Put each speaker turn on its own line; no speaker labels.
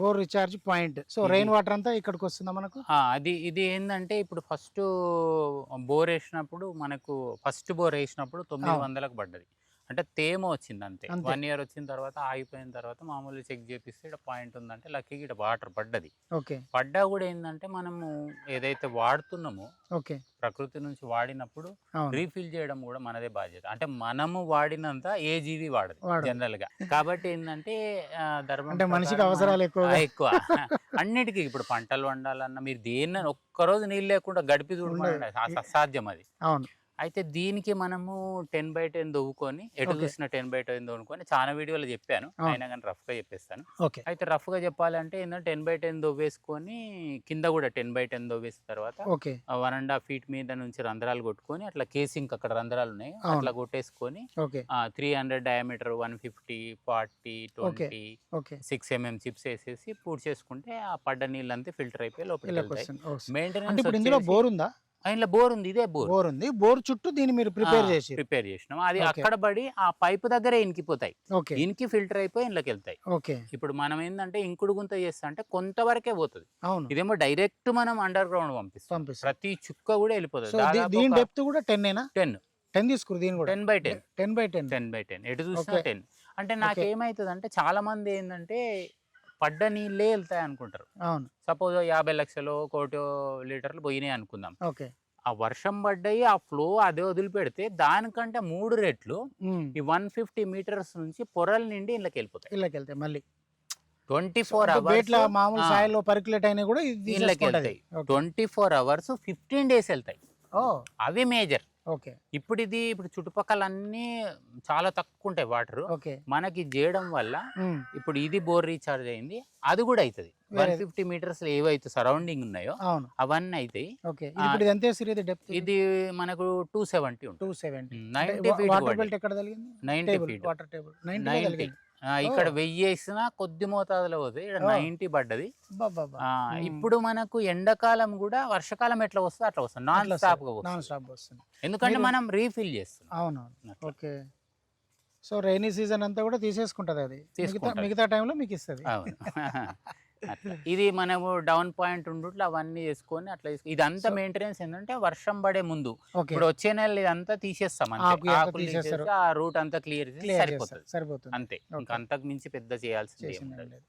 Bore recharge point. So rain water అంతా ఇక్కడికి వస్తుందా మనకు?
ఇది ఏంటంటే ఇప్పుడు ఫస్ట్ బోర్ వేసినప్పుడు మనకు ఫస్ట్ బోర్ వేసినప్పుడు 900కు పడ్డది. అంటే తేమ వచ్చింది అంతే. 1 ఇయర్ వచ్చిన తర్వాత ఆగిపోయిన తర్వాత మామూలుగా చెక్ చేపిస్తే ఇక్కడ పాయింట్ ఉందంటే లక్కీగా ఇక్కడ వాటర్ పడ్డది.
ఓకే.
పడ్డా కూడా ఏంటంటే మనము ఏదైతే వాడుతున్నామో
ఓకే.
ప్రకృతి నుంచి వాడినప్పుడు
అవును.
రీఫిల్ చేయడం కూడా మనదే బాధ్యత. అంటే మనము వాడినంత ఏ జీవి వాడదు జనరల్ గా. కాబట్టి ఏంటంటే ధర్మం
అంటే మనిషికి అవసరాలు
ఎక్కువ అన్నిటికీ ఇప్పుడు పంటలు వండాలన్నా మీరు దేన్ని ఒక్కరోజు నీళ్ళు లేకుండా గడిపి చూడమండి అసాధ్యం అది.
అవును.
అయితే దీనికి మనము 10/10 దవ్వుకొని ఎటు చూసిన 10/10 దవ్వుకొని చాలా వీడియోలు చెప్పాను, అయినా కానీ రఫ్ గా చెప్పేస్తాను. అయితే రఫ్ గా చెప్పాలంటే ఏంటంటే 10/10 దవ్వేసుకొని కింద కూడా 10/10 దవ్వేసిన తర్వాత 1.5 feet మీద నుంచి రంధ్రాలు కొట్టుకొని అట్లా కేసింగ్ అక్కడ రంధ్రాలు ఉన్నాయి అట్లా కొట్టేసుకొని 300 డయామీటర్ 150 40 20 6 mm చిప్స్ వేసేసి పూర్తి చేసుకుంటే ఆ పడ్డ నీళ్ళంతా ఫిల్టర్ అయిపోయి లోపలికి మెయింటెనెన్స్.
బోర్ ఉందా?
ఇంట్లో బోర్ ఉంది, ఇదే బోర్
ఉంది. బోర్ చుట్టూ దీన్ని మీరు ప్రిపేర్
చేసినాం. అది అక్కడ పడి ఆ పైపు దగ్గరే ఇనికిపోతాయి, ఇనికి ఫిల్టర్ అయిపోయి ఇంట్లోకి వెళ్తాయి. ఇప్పుడు మనం ఏంటంటే ఇంకుడు గుంత చేస్తా అంటే కొంతవరకే పోతుంది, ఇదేమో డైరెక్ట్ మనం అండర్ గ్రౌండ్ పంపిస్తాం. ప్రతి చుక్క కూడా వెళ్ళిపోతుంది.
దీని డెప్త్ కూడా 10 తీసుకురు. దీని కూడా
10/10 ఎటు చూసినా 10. అంటే నాకేమైతుంది అంటే చాలా మంది ఏంటంటే పడ్డ నీళ్ళే వెళ్తాయి అనుకుంటారు. సపోజ్ 50 లక్షలు 1 కోటి లీటర్లు పోయినాయి అనుకుందాం. ఆ వర్షం పడ్డాయి ఆ ఫ్లో అదే వదిలిపెడితే దానికంటే 3 రెట్లు ఈ 150 మీటర్స్ నుంచి పొరల నిండి ఇళ్ళకి వెళ్ళిపోతాయి. మళ్ళీ 24 అవర్స్
మామూలు సాయిల్లో పర్క్యులేట్ అయినా కూడా
ఇళ్ళకి వెళ్తాయి. 24 అవర్స్ 15 డేస్ వెళ్తాయి. అవి మేజర్. ఇప్పుడు చుట్టుపక్కల అన్ని చాలా తక్కువ ఉంటాయి వాటర్. మనకి చేయడం వల్ల ఇప్పుడు ఇది బోర్ రీఛార్జ్ అయింది, అది కూడా అవుతుంది. 150 మీటర్స్ ఏవైతే సరౌండింగ్ ఉన్నాయో అవన్నీ అవుతాయి. ఇది మనకు 270 ఉంటుంది. 90 feet. ఇక్కడ 1000 వేసినా కొద్ది మోతాదులో పోతుంది. ఇక్కడ 90 పడ్డది. ఇప్పుడు మనకు ఎండాకాలం కూడా వర్షాకాలం ఎట్లా వస్తుంది అట్లా వస్తుంది, నాన్ స్టాప్ గా వస్తుంది. ఎందుకంటే మనం రీఫిల్ చేస్తున్నాం.
సో రైనీ సీజన్ అంతా కూడా తీసేసుకుంటది అది, మిగతా టైంలో మీకు ఇస్తుంది.
ఇది మనము డౌన్ పాయింట్ ఉండుట్లో అవన్నీ చేసుకొని అట్లా ఇదంతా మెయింటెనెన్స్ ఏంటంటే వర్షం పడే ముందు ఇప్పుడు వచ్చే నెల ఇదంతా తీసేస్తాం, ఆ రూట్ అంతా క్లియర్ చేసి సరిపోతుంది అంతే. ఇంకా అంతకు మించి పెద్ద చేయాల్సింది.